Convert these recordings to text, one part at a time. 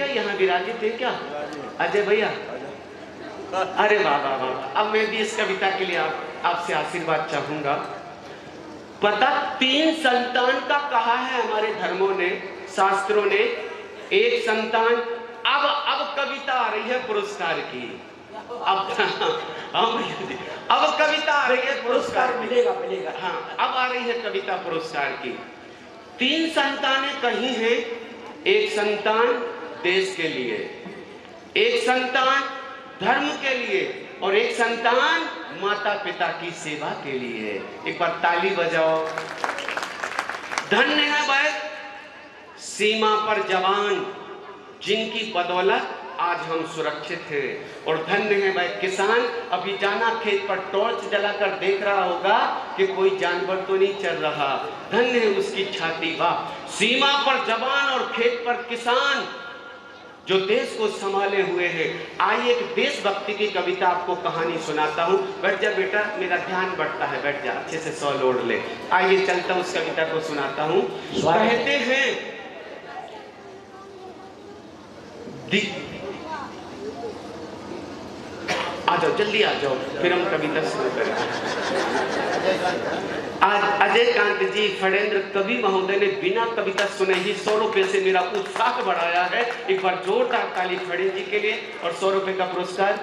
भाई यहाँ विराजित थे क्या? अजय भैया, अरे वाह वाह वाह। अब मैं भी इस कविता के लिए आपसे आशीर्वाद चाहूंगा। पता 3 संतान का कहा है हमारे धर्मों ने, शास्त्रों ने, 1 संतान। अब कविता आ रही है पुरस्कार की। अब कविता आ रही है पुरस्कार, मिलेगा। हाँ, अब आ रही है कविता पुरस्कार की। 3 संतानें कही हैं। 1 संतान देश के लिए, 1 संतान धर्म के लिए और 1 संतान माता पिता की सेवा के लिए। एक बार ताली बजाओ। धन्य है वह सीमा पर जवान जिनकी बदौलत आज हम सुरक्षित हैं, और धन्य है वह किसान अभी जाना खेत पर टॉर्च जलाकर देख रहा होगा कि कोई जानवर तो नहीं चल रहा। धन्य है उसकी छाती। वाह, सीमा पर जवान और खेत पर किसान जो देश को संभाले हुए हैं। आइए एक देशभक्ति की कविता आपको कहानी सुनाता हूँ। बैठ जा बेटा, मेरा ध्यान बढ़ता है, बैठ जा, अच्छे से सॉल ओढ़ ले। आइए चलता हूँ, उस कविता को सुनाता हूँ। कहते हैं आ जाओ, जल्दी आ जाओ, फिर हम कविता शुरू करेंगे। आज अजय कांत जी फणेंद्र कवि महोदय ने बिना कविता सुने ही 100 रुपए से मेरा उत्साह बढ़ाया है। एक बार जोरदार ताली फणेंद्र जी के लिए। और 100 रुपए का पुरस्कार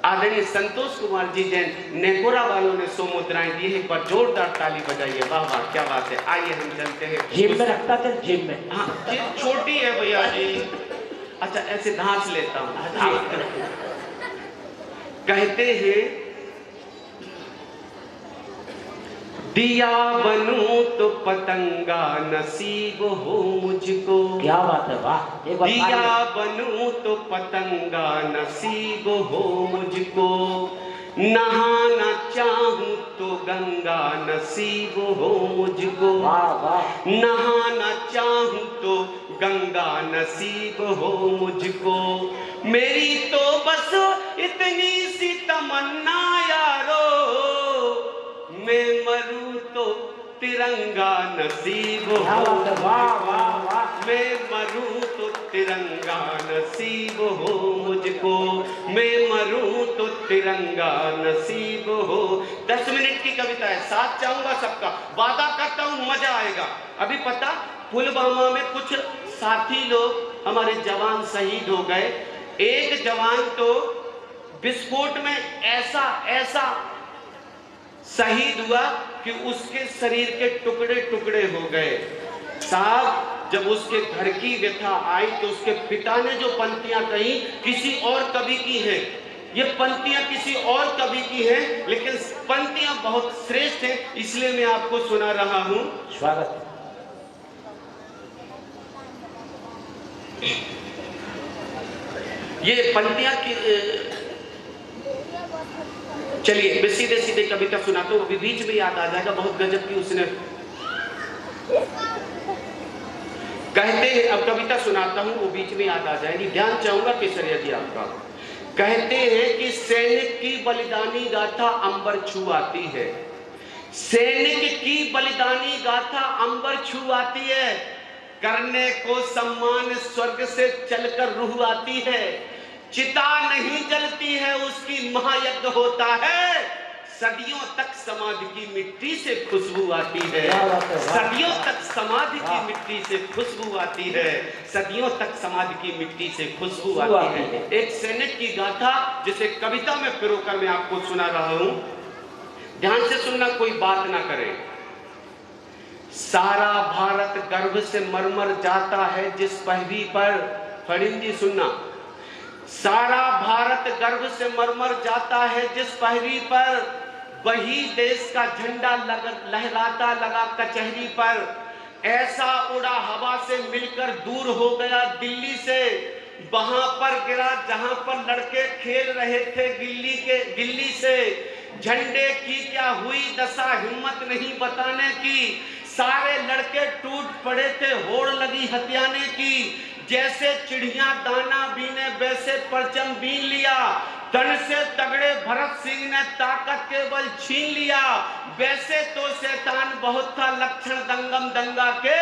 आदरणीय संतोष कुमार जी जैन नेकोरा वालों ने 100 मुद्राएं दी है। एक बार जोरदार ताली बजाइए। वाह वाह, क्या बात है। आइए हम चलते हैं। जेब में रखता था, जेब में। हाँ, जेब छोटी है भैया जी। अच्छा, ऐसे धांस लेता हूँ। कहते हैं दिया बनूं तो पतंगा नसीब हो मुझको। क्या बात है, वाह। दिया बनूं तो पतंगा नसीब हो मुझको, नहाना चाहूं तो गंगा नसीब हो मुझको। वाह वाह। नहाना चाहूं तो गंगा नसीब हो मुझको। मेरी तो बस इतनी सी तमन्ना यारो, मैं मरूं तो तिरंगा नसीब हो। वाह वाह वाह। मैं मरूं तो तिरंगा नसीब हो मुझको, मैं मरूं तो तिरंगा नसीब हो। 10 मिनट की कविता है, साथ चाहूंगा सबका, वादा करता हूं मजा आएगा। अभी पता पुलवामा में कुछ साथी लोग हमारे जवान शहीद हो गए। एक जवान तो विस्फोट में ऐसा शहीद हुआ कि उसके शरीर के टुकड़े टुकड़े हो गए। साहब, जब उसके घर की व्यथा आई तो उसके पिता ने जो पंक्तियां कही किसी और कवि की हैं। ये पंक्तियां किसी और कवि की हैं, लेकिन पंक्तियां बहुत श्रेष्ठ हैं, इसलिए मैं आपको सुना रहा हूं। स्वागत। ये पंक्तियां की चलिए मैं सीधे सीधे कविता सुनाता हूँ, अभी बीच में याद आ जाएगा। बहुत गजब की उसने कहते हैं। अब कविता सुनाता हूँ, वो बीच में याद आ जाएगी। ध्यान चाहूंगा केसरिया जी आपका। कहते हैं कि सैनिक की बलिदानी गाथा अंबर छू आती है। सैनिक की बलिदानी गाथा अंबर छू आती है। करने को सम्मान स्वर्ग से चलकर रूह आती है। चिता नहीं जलती है उसकी महायज्ञ होता है। सदियों तक समाधि की मिट्टी से खुशबू आती है। सदियों तक समाधि की मिट्टी से खुशबू आती है। सदियों तक समाधि की मिट्टी से खुशबू आती है। एक सैनिक की गाथा जिसे कविता में पिरोकर मैं आपको सुना रहा हूं। ध्यान से सुनना, कोई बात ना करे। सारा भारत गर्व से मरमर जाता है जिस पहवी पर, फरिंदी सुनना, सारा भारत गर्व से मरमर जाता है जिस पहवी पर, वही देश का झंडा लहराता लगा कचहरी पर। ऐसा उड़ा हवा से मिलकर दूर हो गया दिल्ली से, वहां पर गिरा जहां पर लड़के खेल रहे थे गिल्ली से। झंडे की क्या हुई दशा हिम्मत नहीं बताने की, सारे लड़के टूट पड़े थे होड़ लगी हथियाने की। जैसे चिड़िया दाना बीने वैसे परचम बीन लिया, तन से तगड़े भरत सिंह ने ताकत के बल छीन लिया। वैसे तो शैतान बहुत था लक्षण दंगम दंगा के,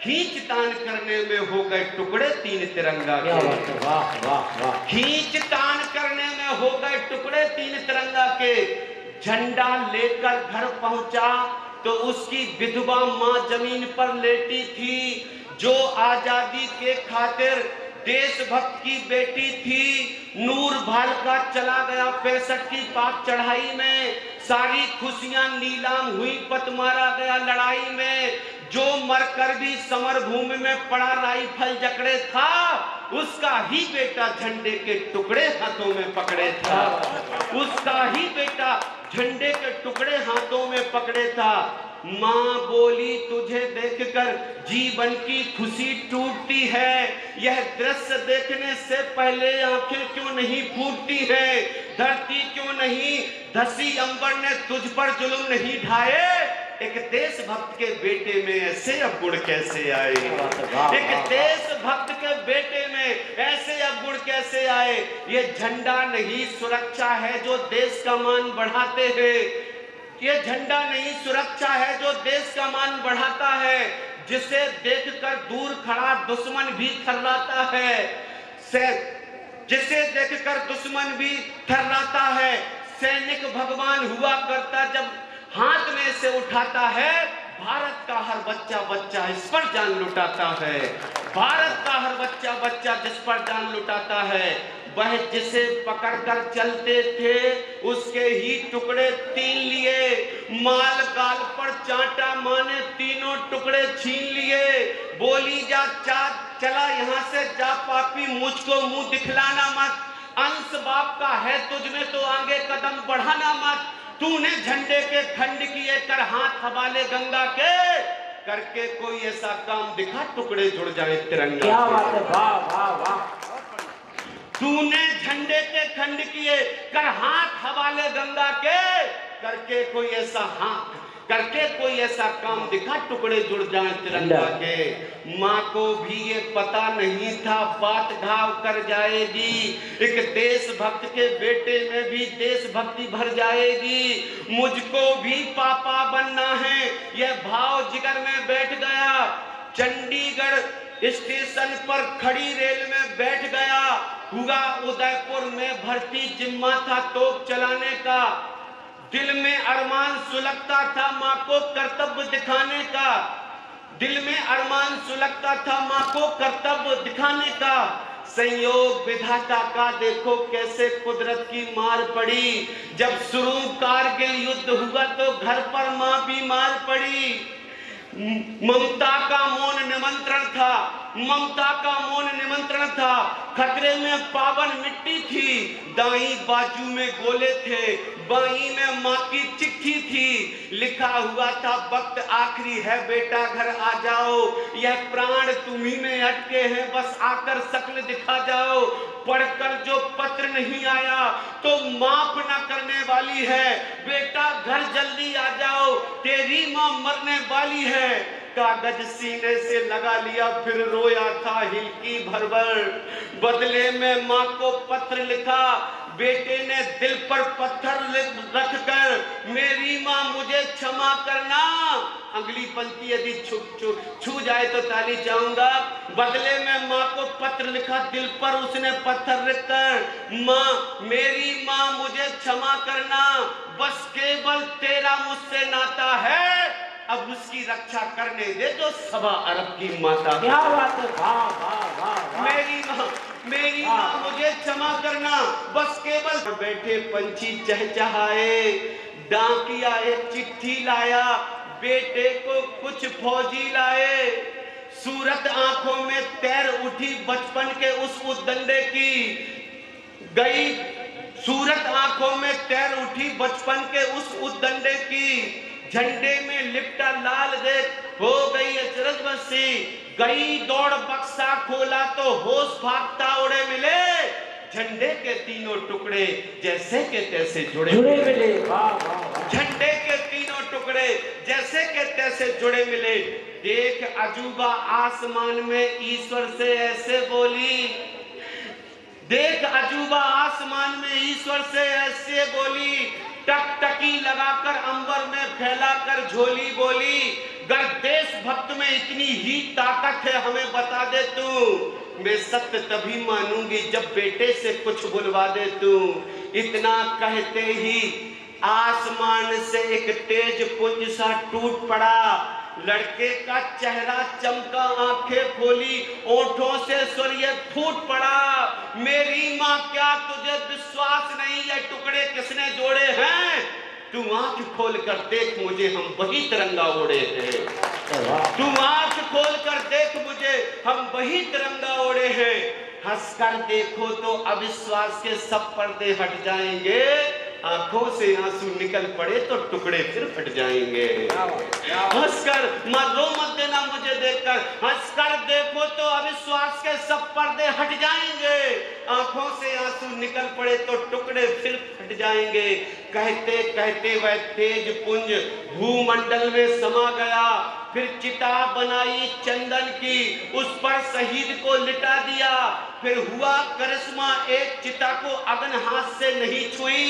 खींचतान करने में हो गए टुकड़े तीन तिरंगा क्या के। बात है, वाह वाह वाह। खींचतान करने में हो गए टुकड़े तीन तिरंगा के। झंडा लेकर घर पहुंचा तो उसकी विधवा मां जमीन पर लेटी थी, जो आजादी के खातिर देशभक्त की बेटी थी। नूर भालका चला गया 65 की पाक चढ़ाई में, सारी खुशियां नीलाम हुई, पत मारा गया लड़ाई में। जो मरकर भी समर भूमि में पड़ा राइफल जकड़े था, उसका ही बेटा झंडे के टुकड़े हाथों में पकड़े था। उसका ही बेटा झंडे के टुकड़े हाथों में पकड़े था। माँ बोली तुझे देखकर जीवन की खुशी टूटती है, यह दृश्य देखने से पहले आंखें क्यों नहीं फूटती है? धरती क्यों नहीं धसी, अंबर ने तुझ पर जुल्म नहीं ढाए? एक देशभक्त के बेटे में ऐसे अवगुण कैसे आए? एक देशभक्त के बेटे में ऐसे अवगुण कैसे आए? ये झंडा नहीं सुरक्षा है जो देश का मान बढ़ाते हैं। ये झंडा नहीं सुरक्षा है जो देश का मान बढ़ाता है, जिसे देखकर दूर खड़ा दुश्मन भी थर्राता है। जिसे देखकर दुश्मन भी थर्राता है। सैनिक भगवान हुआ करता जब हाथ में से उठाता है, भारत का हर बच्चा बच्चा इस पर जान लुटाता है। भारत का हर बच्चा बच्चा जिस पर जान लुटाता है। वह जिसे पकड़कर चलते थे उसके ही टुकड़े तीन लिए। माल गाल पर चाटा माने तीनों टुकड़े छीन लिए। बोली जा चला यहाँ से जा पापी, मुझको मुंह दिखलाना मत। अंश बाप का है तुझमें तो आगे कदम बढ़ाना मत। तूने झंडे के खंड किए कर हाथ हवाले गंगा के, करके कोई ऐसा काम दिखा टुकड़े जुड़ जाए तिरंगा। क्या बात है, वाह वाह वाह। तूने झंडे के खंड किए कर हाथ हवाले गंगा के, करके कोई ऐसा काम दिखा टुकड़े जुड़ जाए तिरंगा के। माँ को भी ये पता नहीं था बात घाव कर जाएगी, एक देशभक्त के बेटे में भी देशभक्ति भर जाएगी। मुझको भी पापा बनना है, यह भाव जिगर में बैठ गया। चंडीगढ़ स्टेशन पर खड़ी रेल में बैठ गया। हुआ उदयपुर में भर्ती, जिम्मा था तोप चलाने का। दिल में अरमान सुलगता था माँ को कर्तव्य दिखाने का। दिल में अरमान सुलगता था माँ को कर्तव्य दिखाने का। संयोग विधाता का देखो कैसे कुदरत की मार पड़ी। जब शुरू कारगिल युद्ध हुआ तो घर पर माँ बीमार पड़ी। ममता का मौन निमंत्रण था, ममता का मौन निमंत्रण था। खतरे में पावन मिट्टी थी, दाई बाजू में गोले थे, बाई में माँ की चिट्ठी थी। लिखा हुआ था वक्त आखिरी है बेटा घर आ जाओ, यह प्राण तुम्ही में अटके हैं बस आकर शक्ल दिखा जाओ। पढ़कर जो पत्र नहीं आया तो माफ न करने वाली है, बेटा घर जल्दी आ जाओ तेरी माँ मरने वाली है। कागज सीने से लगा लिया फिर रोया था हिलकी भर भर। बदले में माँ को पत्र लिखा, बेटे ने दिल पर पत्थर रखकर, मेरी माँ मुझे क्षमा करना। अगली पंक्ति यदि छू जाए तो ताली चाहूंगा। बदले में माँ को पत्र लिखा, दिल पर उसने पत्थर रखकर, माँ मेरी माँ मुझे क्षमा करना, बस केवल तेरा मुझसे नाता है, अब उसकी रक्षा करने दे जो 1.25 अरब की माता। क्या बात है, वाह वाह वाह। मेरी माँ मुझे क्षमा करना, बस केवल। बैठे पंछी चहचहाए, डाकिया एक चिट्ठी लाया, बेटे को कुछ फौजी लाए। सूरत आंखों में तैर उठी बचपन के उस उद्दंडे की, गई सूरत आंखों में तैर उठी बचपन के उस उद्दंडे की। झंडे में लिपटा लाल देख हो गई अचरज बसी, गई दौड़ बक्सा खोला तो होश भागता उड़े मिले। झंडे के तीनों टुकड़े जैसे के तैसे जुड़े मिले। वाह वाह। झंडे के तीनों टुकड़े जैसे के तैसे जुड़े मिले। देख अजूबा आसमान में ईश्वर से ऐसे बोली, देख अजूबा आसमान में ईश्वर से ऐसे बोली। टकटकी लगाकर अंबर में फैलाकर झोली बोली, गर देशभक्त में इतनी ही ताकत है हमें बता दे तू। मैं सत्य तभी मानूंगी जब बेटे से कुछ बुलवा दे तू। इतना कहते ही आसमान से एक तेज पुंज सा टूट पड़ा। लड़के का चेहरा चमका, आंखें खोली, ओंठों से सूर्य फूट पड़ा। मेरी माँ क्या तुझे विश्वास नहीं, ये टुकड़े किसने जोड़े हैं? तू आंख खोल कर देख मुझे, हम वही तिरंगा ओढ़े हैं। तू आंख खोल कर देख मुझे, हम वही तिरंगा ओढ़े हैं। हंसकर देखो तो अविश्वास के सब पर्दे हट जाएंगे। आंखों से आंसू निकल पड़े तो टुकड़े फिर फट जाएंगे। हंसकर मत देना मुझे देखकर, हंसकर देखो तो अविश्वास के सब पर्दे हट जाएंगे। आंखों से आंसू निकल पड़े तो टुकड़े फिर फट जाएंगे। कहते कहते वह तेज पुंज भूमंडल में समा गया। फिर चिता बनाई चंदन की, उस पर शहीद को लिटा दिया। फिर हुआ करिश्मा, एक चिता को अग्नि हाथ से नहीं छुई।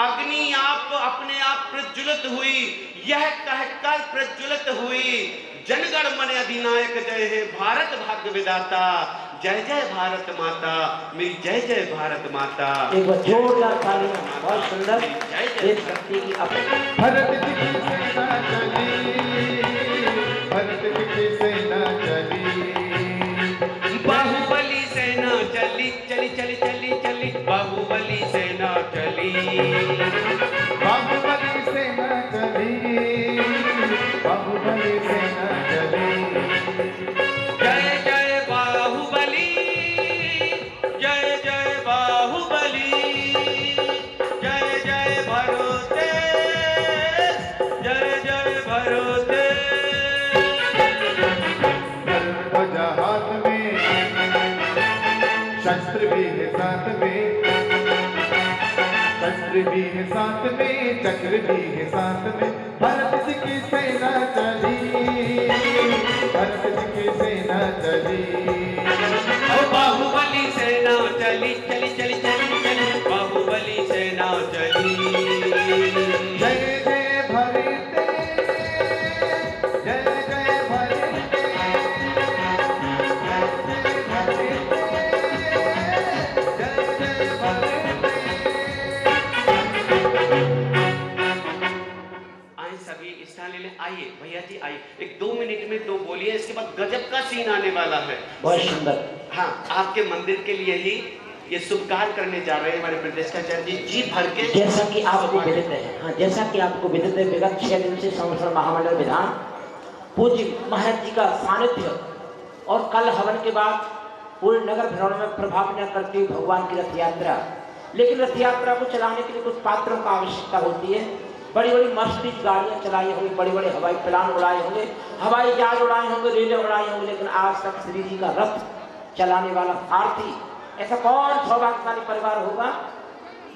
अग्नि आप अपने आप प्रज्वलित हुई, यह कहकर प्रज्वलित हुई, जनगण मन अधिनायक जय हे भारत भाग्य विधाता। जय जय भारत माता, मेरी जय जय भारत माता। एक बार जोरदार तालियां, बहुत सुंदर। देश भक्ति की भारत की सेना चली, भारत की सेना चली, बाहुबली सेना चली चली चली चली चली, बाहुबली सेना चली, बाहुबली सेना चली, बाहुबली सेना चली। जय जय बाहुबली, जय जय बाहुबली, जय जय भरोते, जय जय भरोते। ध्वजा हाथ में, शस्त्र भी है साथ में, शस्त्र भी है साथ में, चक्र भी है साथ में। भारत की सेना चली, भारत की सेना चली, बाहुबली सेना चली चली चली चली चली, बाहुबली सेना चली। जय जय भारत, जय जय भारत, जय जय भारत। आए सभी स्थान ले ले, आइए भैया जी आइए, एक 2 मिनट में 2 बोलिए, इसके बाद गजब का सीन आने वाला है। बहुत सुंदर। हाँ, आपके मंदिर के लिए ही ये शुभ कार्य करने जा रहे हैं हमारे प्रदेशाचार्य जी, जी भर के। जैसा कि आपको विदित है, हाँ, जैसा कि आपको विदित है, विगत 6 दिन से संवत्सर महामंडल विधान पूज्य महाराज जी का सानिध्य और कल हवन के बाद पूरे नगर भ्रमण में प्रभाव न करती हुई भगवान की रथ यात्रा। लेकिन रथ यात्रा को चलाने के लिए कुछ पात्रों का आवश्यकता होती है। बड़ी बड़ी मर्सिडीज गाड़ियां चलाई होंगी, बड़े बड़े हवाई प्लान उड़ाए होंगे, हवाई जहाज उड़ाए होंगे, रेलें उड़ाई होंगी, लेकिन आज तक श्री जी का रथ चलाने वाला सारथी, ऐसा कौन सौभाग्यशाली परिवार होगा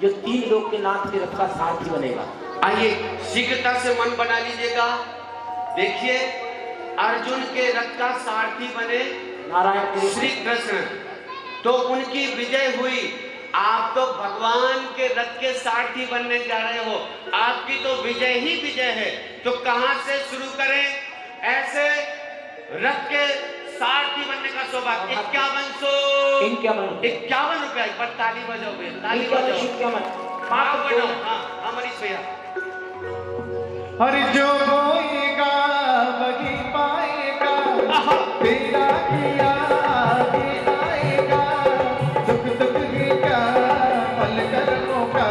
जो 3 लोक के नाथ के रथ का सारथी बनेगा? आइए शीघ्रता से मन बना लीजिएगा। देखिए अर्जुन के रथ का सारथी बने नारायण श्री कृष्ण, तो उनकी विजय हुई। आप तो भगवान के रथ के सारथी बनने जा रहे हो, आपकी तो विजय ही विजय है। तो कहां से शुरू करें? ऐसे रथ के सारथी बनने का सौभाग्य 51 रुपया। एक बार ताली बजाओगे, ताली बजाओ। हाँ मनीष भैया। हरि जो बोएगा वही पाएगा, तेरा किया आगे आएगा। सुख दुख ही क्या पल कर्मों का,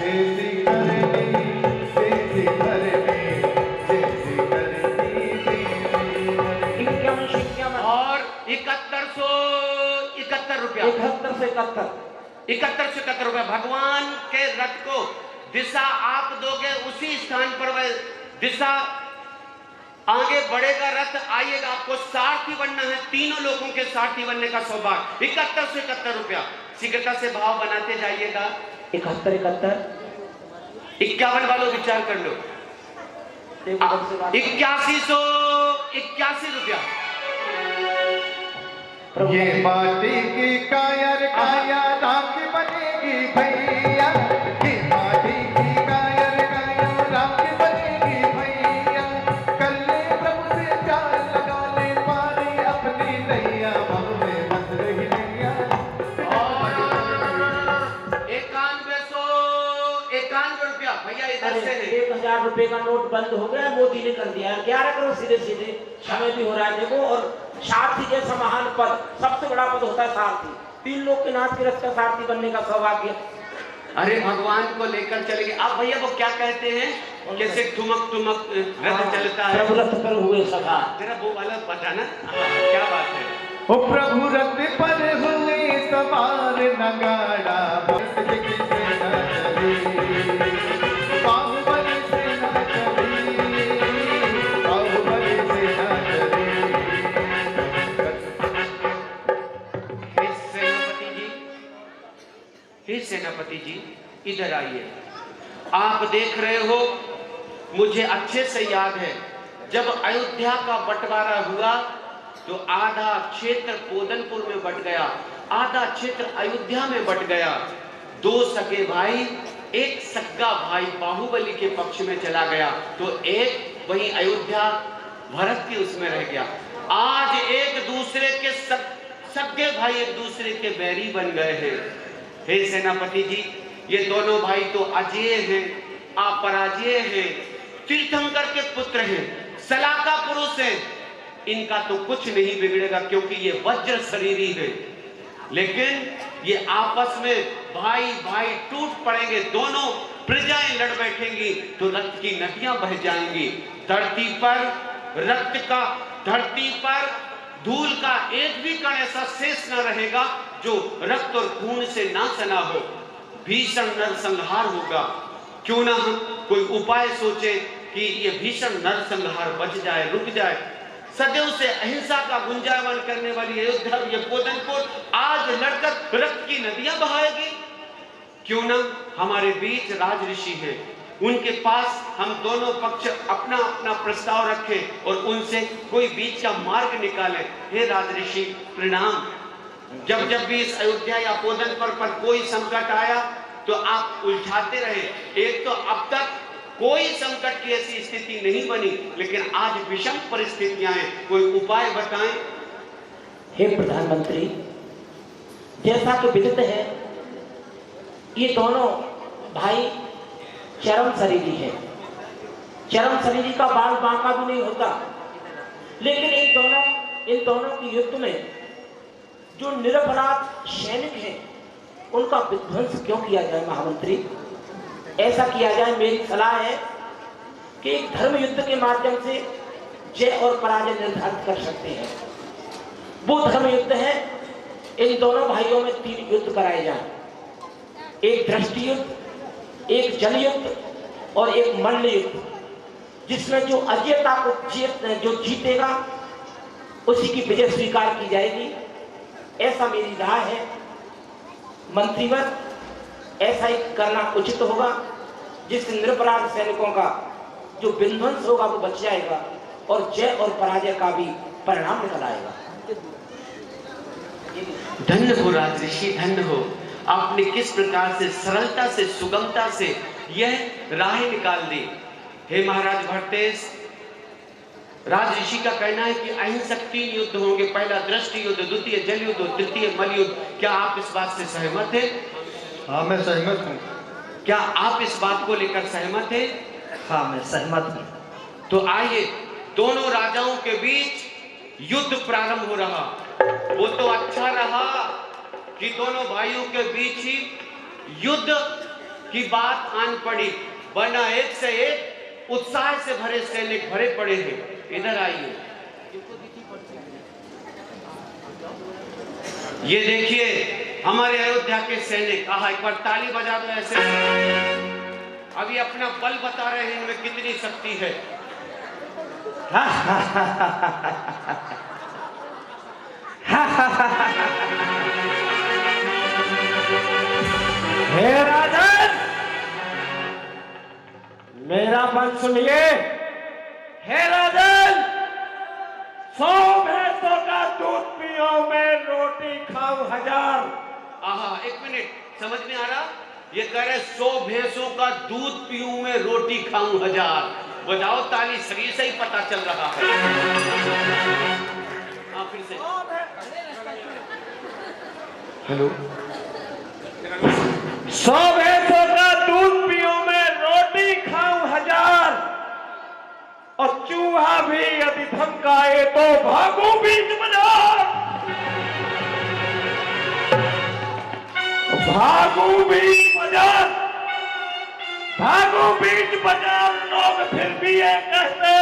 जैसी करनी जैसी करनी, जैसी करनी और 7171 रुपया, 7171 रुपया। भगवान के रथ को दिशा आप दोगे, उसी स्थान पर वह दिशा आगे बढ़ेगा रथ। आइएगा, आपको सारथी बनना है, तीनों लोगों के सारथी बनने का सौभाग्य। 7171 रुपया। शीघ्रता से भाव बनाते जाइएगा। 51 वालों विचार कर लो। 8181 रुपया। ये माटी की कायर काया राख बनेगी भैया, ये माटी की कायर काया राख बनेगी भैया। कल कैसे हैं? 1000 रुपए का नोट बंद हो गया, मोदी ने कर दिया। 11 करो सीधे सीधे, समय भी हो रहा है देखो। और सारथी जैसा महान पद, सबसे बड़ा पद होता है सारथी। 3 लोग के नाथ के रथ का सारथी बनने का सौभाग्य। अरे भगवान को लेकर चलेंगे आप भैया। वो क्या कहते हैं, जैसे ठुमक ठुमक रथ चलता है, प्रभु रथ पर हुए सभा। जरा वो वाला बताना क्या बात है। ओ प्रभु रथ पर हुए सवार, नगाड़ा भरत जी की सेना चली, बाहुबली सेना चली, बाहुबली सेना चली। हे सेनापति जी, इधर आइए। आप देख रहे हो, मुझे अच्छे से याद है जब अयोध्या का बंटवारा हुआ तो आधा क्षेत्र पोदनपुर में बट गया, आधा क्षेत्र अयोध्या में बट गया। 2 सगे भाई, एक सगा भाई बाहुबली के पक्ष में चला गया, तो एक वही अयोध्या भरत की उसमें रह गया। आज एक दूसरे के सगे भाई एक दूसरे के बैरी बन गए हैं। हे सेनापति जी, ये दोनों भाई तो अजेय हैं, अपराजेय हैं, तीर्थंकर के पुत्र हैं, सलाका पुरुष हैं। इनका तो कुछ नहीं बिगड़ेगा क्योंकि ये वज्र शरीरी है। लेकिन ये आपस में भाई भाई टूट पड़ेंगे, दोनों प्रजाएं लड़ बैठेंगी तो रक्त की नदियां बह जाएंगी। धरती पर रक्त का, धरती पर धूल का एक भी कण ऐसा शेष न रहेगा जो रक्त और खून से ना सना हो। भीषण नरसंहार होगा। क्यों ना हम कोई उपाय सोचे कि ये भीषण नरसंहार बच जाए, रुक जाए। सदैव से अहिंसा का गुंजायमान करने वाली अयोध्या, ये पोदनपुर आज लड़कर रक्त की नदियां बहाएगी। क्यों ना हमारे बीच राज ऋषि हैं, उनके पास हम दोनों पक्ष अपना अपना प्रस्ताव रखें और उनसे कोई बीच का मार्ग निकालें। हे राज ऋषि प्रणाम। जब जब भी इस अयोध्या या पोदनपुर पर कोई संकट आया तो आप उलझाते रहे। एक तो अब तक कोई संकट की ऐसी स्थिति नहीं बनी, लेकिन आज विषम परिस्थितियां हैं, कोई उपाय बताएं। हे प्रधानमंत्री, जैसा कि विदित है ये दोनों भाई चरम शरीरी है। चरम शरीरी का बाल बांका भी नहीं होता। लेकिन इन दोनों की युद्ध में जो निरपराध सैनिक हैं उनका विध्वंस क्यों किया जाए महामंत्री? ऐसा किया जाए, मेरी सलाह है कि एक धर्म युद्ध के माध्यम से जय और पराजय निर्धारित कर सकते हैं। वो धर्म युद्ध है, इन दोनों भाइयों में 3 युद्ध कराए जाएं। एक दृष्टि युद्ध, एक जल युद्ध और एक मल्ल युद्ध, जिसमें जो अजयता को जो जीतेगा उसी की विजय स्वीकार की जाएगी। ऐसा मेरी राय है मंत्रीवर, ऐसा ही करना उचित होगा, जिससे निरपराध सैनिकों का जो विध्वंस होगा वो बच जाएगा और जय और पराजय का भी परिणाम निकल आएगा। धन्य हो राज ऋषि, धन्य हो। आपने किस प्रकार से सरलता से, सुगमता से यह राह निकाल दी। हे महाराज भरतेश, राज ऋषि का कहना है कि अहिंसक 3 युद्ध होंगे, पहला दृष्टि युद्ध, द्वितीय जल युद्ध, तृतीय मल युद्ध। क्या आप इस बात से सहमत हैं? हाँ, मैं सहमत हूँ। क्या आप इस बात को लेकर सहमत हैं? हाँ, मैं सहमत हूँ। तो आइए, दोनों राजाओं के बीच युद्ध प्रारंभ हो रहा। वो तो अच्छा रहा कि दोनों भाइयों के बीच ही युद्ध की बात आन पड़ी, वरना एक से एक उत्साह से भरे सैनिक भरे पड़े हैं। इधर आइए, ये देखिए हमारे अयोध्या के सैनिक। एक बार ताली बजा दो ऐसे। अभी अपना बल बता रहे हैं इनमें कितनी शक्ति है। हे राजन, मेरा बल सुनिए। हे राजन, 100 भैंसों का दूध पियो, मैं रोटी खाऊं 1000। एक मिनट, समझ में आ रहा? ये कह रहे 100 भैंसों का दूध पीऊं मैं, रोटी खाऊं 1000। बजाओ ताली, शरीर से ही पता चल रहा है। फिर से हेलो। 100 भैंसों का दूध पियो मैं, रोटी खाऊं चूहा भी यदि धमकाए तो भागो बीच बाजार, भागो बीच बाजार, भागो बीच बाजार। लोग फिर भी ये कहते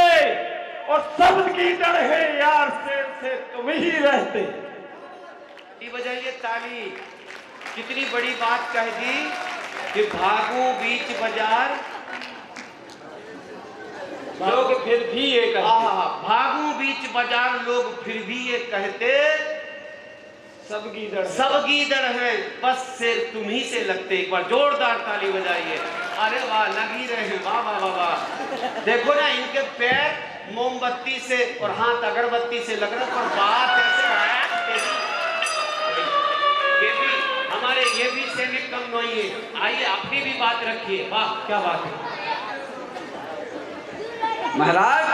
और शब्द की डर है यार, शेर से तुम ही रहते। बजाइए ताली। कितनी बड़ी बात कह दी कि भागो बीच बाजार, लोग फिर भी ये कहते, भागो बीच बाजार, लोग फिर भी ये कहते सब गीदड़ हैं, बस शेर तुम ही से लगते। एक बार जोरदार ताली बजाइए। अरे वाह, लग ही रहे हैं, वाह वाह वाह वाह। देखो ना, इनके पैर मोमबत्ती से और हाथ अगरबत्ती से लग रहे, पर बात ऐसे है हमारे ये भी सैनिक कम नहीं है। आइए अपनी भी बात रखिए। वाह, क्या बात है महाराज,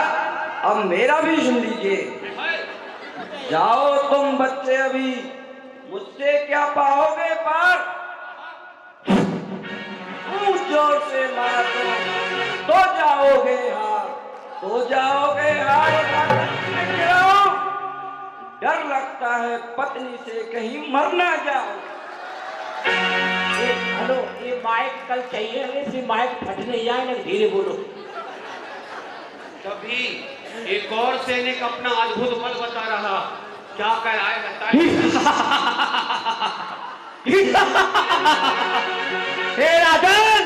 अब मेरा भी सुन लीजिए। जाओ तुम बच्चे, अभी मुझसे क्या पाओगे पार, जोर से मारो तो जाओगे हार, तो जाओगे हार। डर लगता है पत्नी से कहीं मर ना जाओ। हेलो, ये माइक कल चाहिए, इसी माइक फट नहीं जाए ना, धीरे बोलो। तभी एक और सैनिक अपना अद्भुत बल बता रहा। क्या कह रहा है बताइए। हे राजन,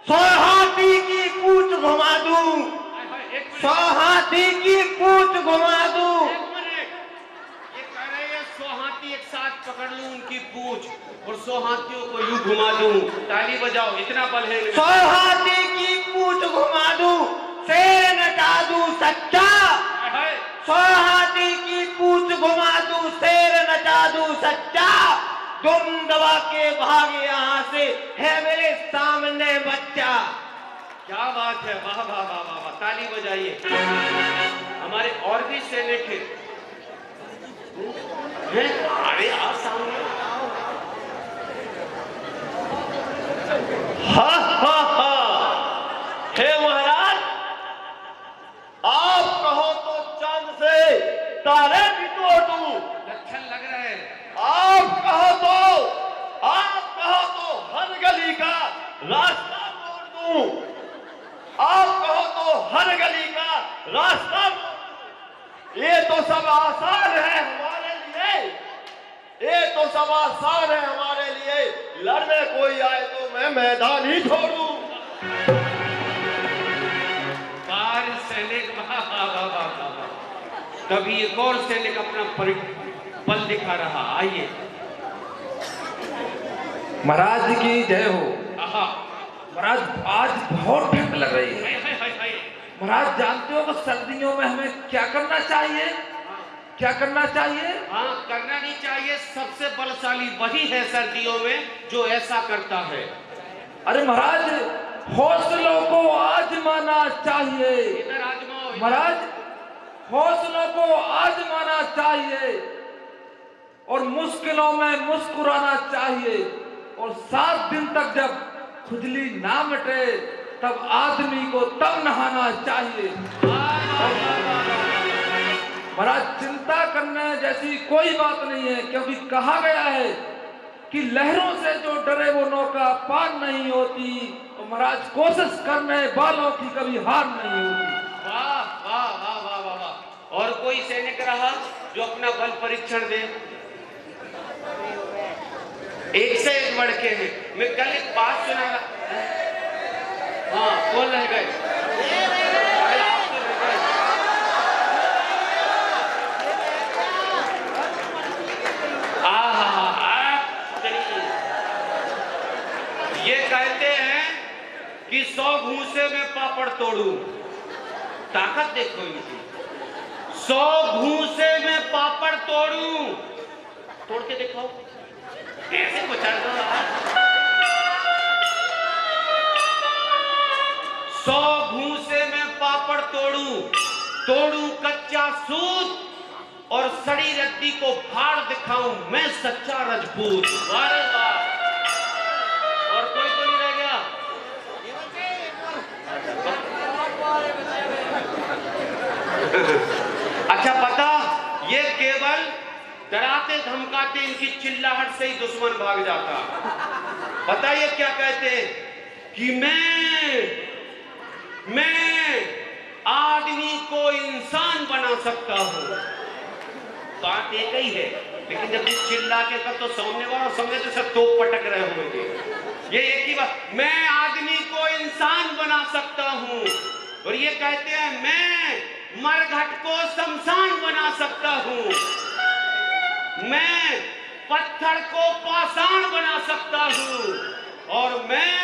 100 हाथी की पूंछ घुमा दूं, 100 हाथी की पूंछ घुमा दूं। ये कह रहे हैं 100 हाथी एक साथ पकड़ लूं उनकी पूंछ और 100 हाथियों को यूं घुमा दूं। ताली बजाओ, इतना बल है। 100 हाथी की पूंछ घुमा दूं, शेर नचा दूं सच्चा। 100 हाथी की पूंछ घुमा दूं, शेर नचा दूं सच्चा। दुम दबा के भाग यहाँ से, है मेरे सामने बच्चा। क्या बात है, वाह वाह वाह वाह वाह, ताली बजाइए। हमारे और भी सैनिक हैं। अरे आप सामने। हा हा हा। हे महाराज, आप कहो तो चांद से तारे भी तोड़ दूं, लक्षण लग रहे हैं। आप कहो तो हर गली का रास्ता मोड़ दूं, आप कहो तो हर गली का रास्ता मोड़ दूं। ये तो सब आसान है हमारे लिए, ये तो सब आसान है हमारे लिए। लड़ने कोई आए तो मैं मैदान ही छोड़ूं। सैनिक, वाह वाह वाह वाह वाह। तभी एक और सैनिक अपना बल दिखा रहा। आइए। महाराज की जय हो। महाराज, आज बहुत ठंड लग रही है। महाराज, जानते हो कि सर्दियों में हमें क्या करना चाहिए? क्या करना चाहिए? हाँ, करना नहीं चाहिए। सबसे बलशाली वही है सर्दियों में जो ऐसा करता है। अरे महाराज, हौसलों को आजमाना चाहिए। इधर आजमाओ। महाराज, हौसलों को आजमाना चाहिए और मुश्किलों में मुस्कुराना चाहिए। और 7 दिन तक जब खुजली ना मिटे तब आदमी को तब नहाना चाहिए। महाराज, चिंता करने जैसी कोई बात नहीं है, क्योंकि कहा गया है कि लहरों से जो डरे वो नौका पार नहीं होती। तो महाराज, कोशिश करने वालों की कभी हार नहीं होती। वाह वाह वाह वाह वाह वाह। और कोई सैनिक रहा जो अपना बल परीक्षण दे? एक से एक बढ़ के हैं। मैं कल एक बात सुना रहा। हाँ, कौन रह गए? अरे आप तो रह गए। ये कहते हैं कि 100 घूंसे में पापड़ तोड़ूं। ताकत देखो इनकी। 100 घूंसे में पापड़ तोड़ूं। तोड़ के देखो, ऐसे कुचल दो। 100 घूंसे में पापड़ तोड़ूं, तोड़ूं कच्चा सूत और सड़ी रद्दी को फाड़ दिखाऊं मैं सच्चा राजपूत। वारे वाह। और कोई तो नहीं रह गया। अच्छा पता, ये केवल डराते धमकाते इनकी चिल्लाहट से ही दुश्मन भाग जाता। पता ये क्या कहते हैं कि मैं आदमी को इंसान बना सकता हूं। बात एक ही है, लेकिन जब चिल्ला के कर तो सामने वाला समझे तो सब तोप पटक रहे होंगे। ये एक ही बात, मैं आदमी को इंसान बना सकता हूं। और ये कहते हैं मैं मरघट को शमशान बना सकता हूं, मैं पत्थर को पाषाण बना सकता हूं, और मैं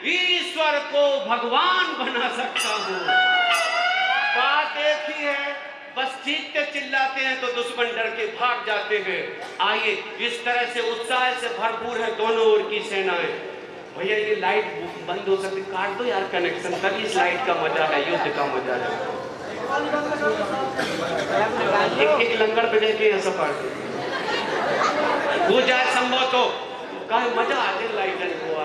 ईश्वर को भगवान बना सकता हूं। बात एक ही है, बस चीखते चिल्लाते हैं तो दुश्मन डर के भाग जाते हैं। आइए, इस तरह से उत्साह से भरपूर है दोनों ओर की सेनाएं। भैया ये लाइट बंद हो सकती, काट दो यार कनेक्शन, तभी इस लाइट का मजा है, युद्ध का मजा है। एक लंगर पे जाके ऐसा काट हो जाए संभव तो कहा मजा आते लाइट को आ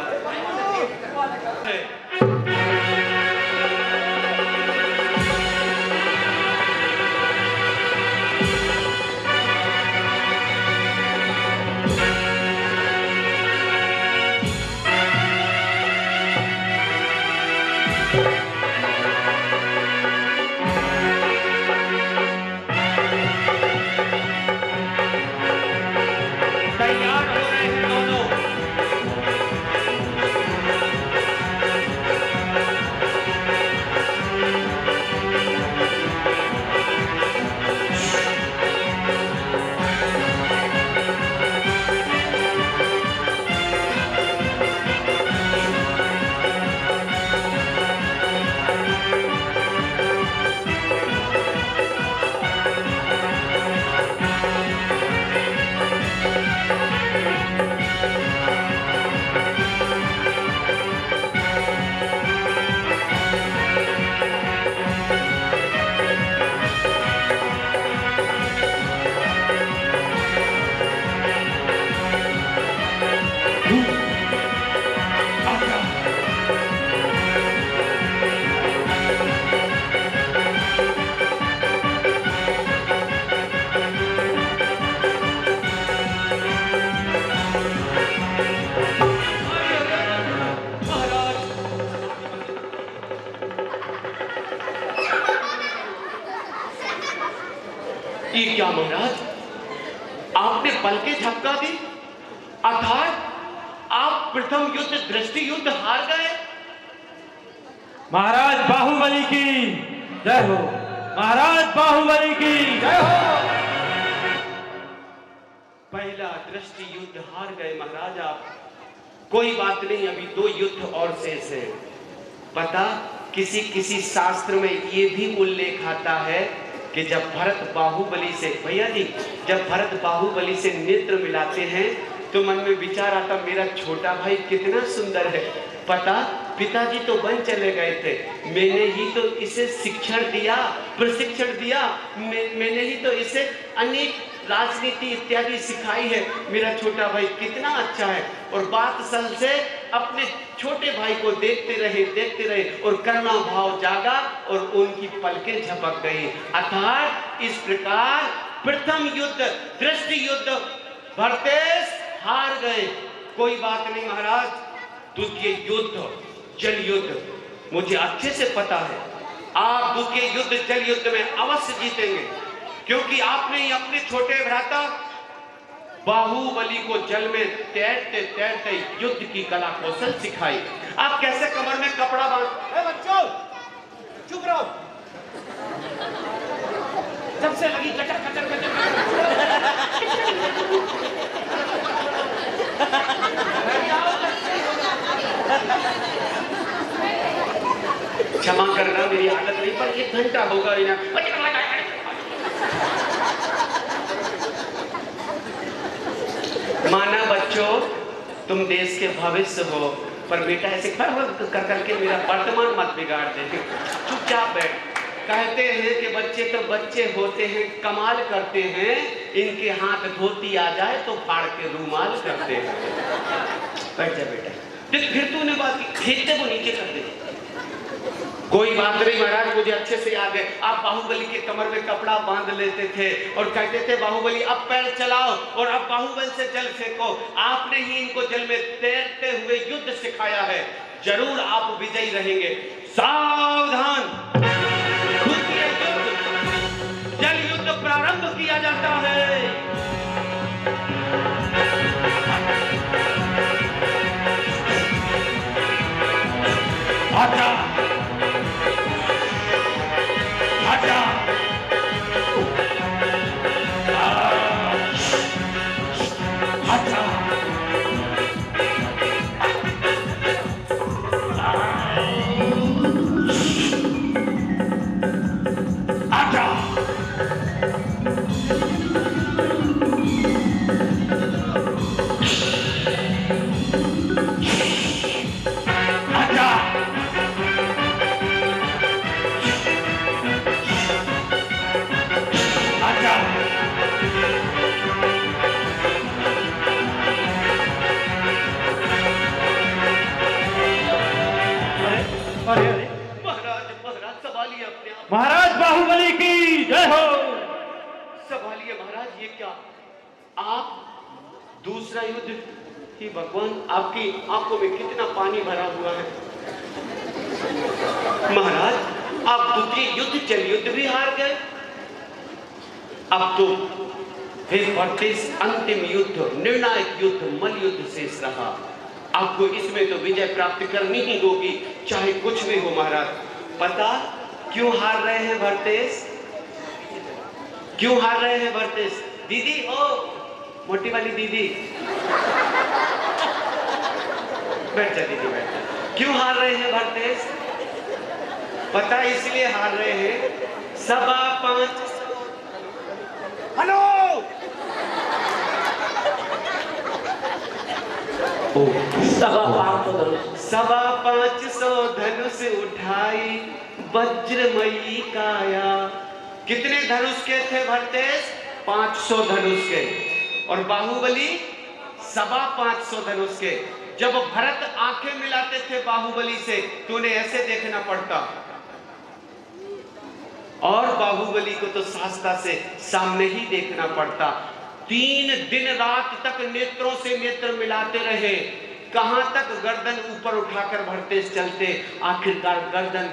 ये क्या महाराज, आपने बल के झपका दी, अर्थात आप प्रथम युद्ध दृष्टि युद्ध हार गए। महाराज बाहुबली की जय हो, महाराज बाहुबली की जय हो। पहला दृष्टि युद्ध हार गए महाराज आप। कोई बात नहीं, अभी 2 युद्ध और शेष है। पता, किसी शास्त्र में ये भी उल्लेख आता है कि जब भरत बाहुबली से, भैया जी, जब भरत बाहुबली से नेत्र मिलाते हैं तो मन में विचार आता मेरा छोटा भाई कितना सुंदर है। पता, पिताजी तो वन चले गए थे, मैंने ही तो इसे शिक्षण दिया, प्रशिक्षण दिया, मैंने ही तो इसे अनेक राजनीति इत्यादि सिखाई है। मेरा छोटा भाई कितना अच्छा है। और बात सल से अपने छोटे भाई को देखते रहे और करुणा भाव जागा और उनकी पलकें झपक गई। अर्थात इस प्रकार प्रथम युद्ध दृष्टि युद्ध भरतेश हार गए। कोई बात नहीं महाराज, द्वितीय युद्ध जल युद्ध मुझे अच्छे से पता है, आप द्वितीय युद्ध जल युद्ध में अवश्य जीतेंगे, क्योंकि आपने ही अपने छोटे भ्राता बाहुबली को जल में तैरते तैरते युद्ध की कला कौशल सिखाई। आप कैसे कमर में कपड़ा बांध, बच्चों चुप रहो, जब से लगी कचर कचर कचर क्षमा करना मेरी आदत नहीं, पर 1 घंटा होगा ही ना। माना बच्चों, तुम देश के भविष्य हो, पर बेटा ऐसे कर करके मेरा वर्तमान मत बिगाड़ देते। चुपचाप बैठ। कहते हैं कि बच्चे तो बच्चे होते हैं, कमाल करते हैं, इनके हाथ धोती आ जाए तो फाड़ के रूमाल करते हैं। बैठ जा बेटा। फिर तूने बात की, खींचते को नीचे कर दे। कोई बात नहीं महाराज, मुझे अच्छे से याद है। आप बाहुबली के कमर में कपड़ा बांध लेते थे और कहते थे बाहुबली अब पैर चलाओ और अब बाहुबल से जल फेंको। आपने ही इनको जल में तैरते हुए युद्ध सिखाया है। जरूर आप विजयी रहेंगे। सावधान, द्वितीय युद्ध, जल युद्ध प्रारंभ किया जाता है। आजा आजा आजा आजा अरे अरे महाराज महाराज संभालिए अपने आप, महाराज बाहुबली की जय हो। संभालिए महाराज। ये क्या, आप दूसरा युद्ध, ही भगवान आपकी आंखों में कितना पानी भरा हुआ है। महाराज आप द्वितीय युद्ध जल युद्ध भी हार गए। अब तो फिर वर्तेश अंतिम युद्ध, निर्णायक युद्ध, मल युद्ध शेष रहा। आपको इसमें तो विजय प्राप्त करनी ही होगी, चाहे कुछ भी हो। महाराज पता क्यों हार रहे हैं वर्तेश? क्यों हार रहे हैं वर्तेश? दीदी, ओ मोटी वाली दीदी, बैठ जा दीदी, बैठ जा। क्यों हार रहे हैं वर्तेश? पता इसलिए हार रहे हैं, 5.25 हेलो 5.25 धनुष उठाई वज्रमयी काया। कितने धनुष के थे वर्तेश? 500 धनुष के। और बाहुबली 5.25 धनुष के। जब भरत आंखें मिलाते थे बाहुबली से तो उन्हें ऐसे देखना पड़ता, और बाहुबली को तो शास्ता से सामने ही देखना पड़ता। 3 दिन रात तक नेत्रों से नेत्र मिलाते रहे। कहां तक गर्दन ऊपर उठाकर वर्तेश चलते। आखिरकार गर्दन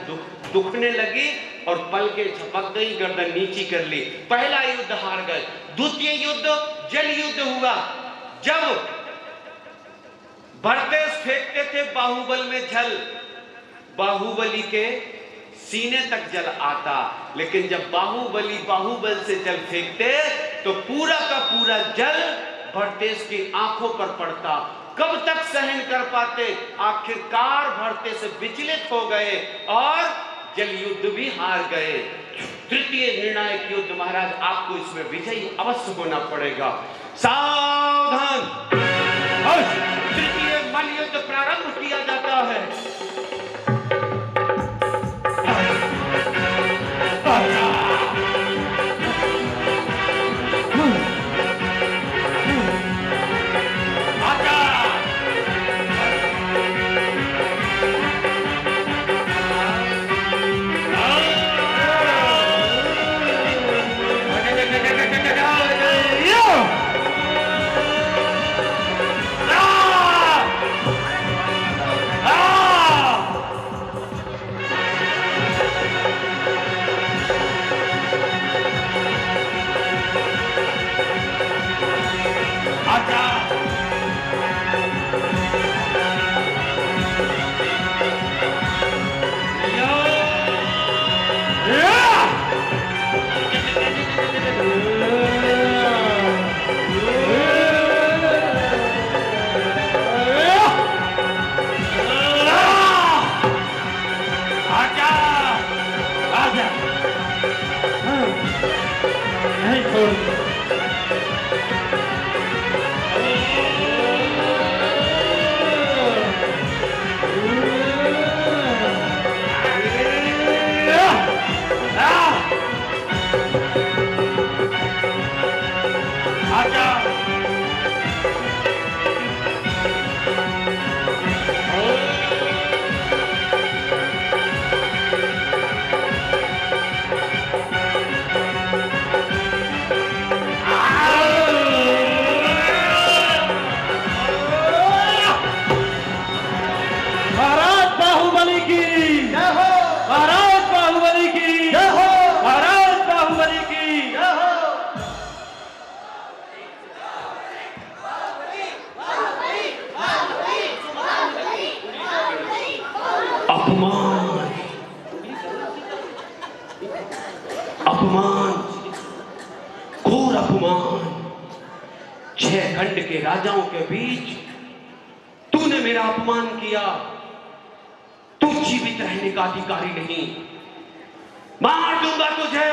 दुखने लगी और पलकें झपक गई, गर्दन नीची कर ली। पहला युद्ध हार गए। द्वितीय युद्ध जल युद्ध हुआ। जब वर्तेश फेंकते थे बाहुबल में जल, बाहुबली के सीने तक जल आता, लेकिन जब बाहुबली बाहुबल से जल फेंकते तो पूरा का पूरा जल वर्तेश की आंखों पर पड़ता। कब तक सहन कर पाते? आखिरकार वर्तेश विचलित हो गए और जल युद्ध भी हार गए। तृतीय निर्णायक युद्ध महाराज, आपको इसमें विजयी अवश्य होना पड़ेगा। सावधान, तृतीय मल युद्ध प्रारंभ किया जाता है। खंड के राजाओं के बीच तूने मेरा अपमान किया। तू जीवित रहने का अधिकारी नहीं, मार दूंगा तुझे।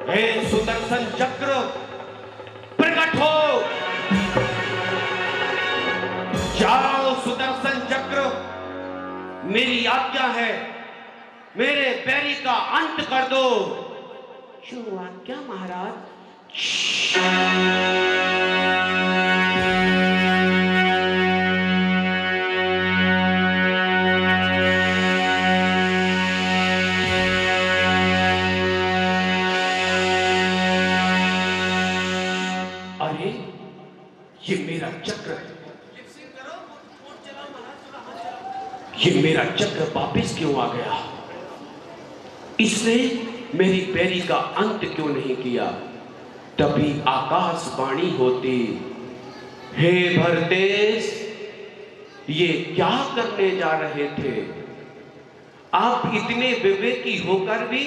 हे सुदर्शन चक्र प्रकट हो। जाओ सुदर्शन चक्र, मेरी आज्ञा है, मेरे बैरी का अंत कर दो। जो आज्ञा महाराज। अरे ये मेरा चक्र, ये मेरा चक्र वापिस क्यों आ गया? इसने मेरी बैरी का अंत क्यों नहीं किया? तभी आकाशवाणी होती, हे भरतेश, ये क्या करने जा रहे थे? आप इतने विवेकी होकर भी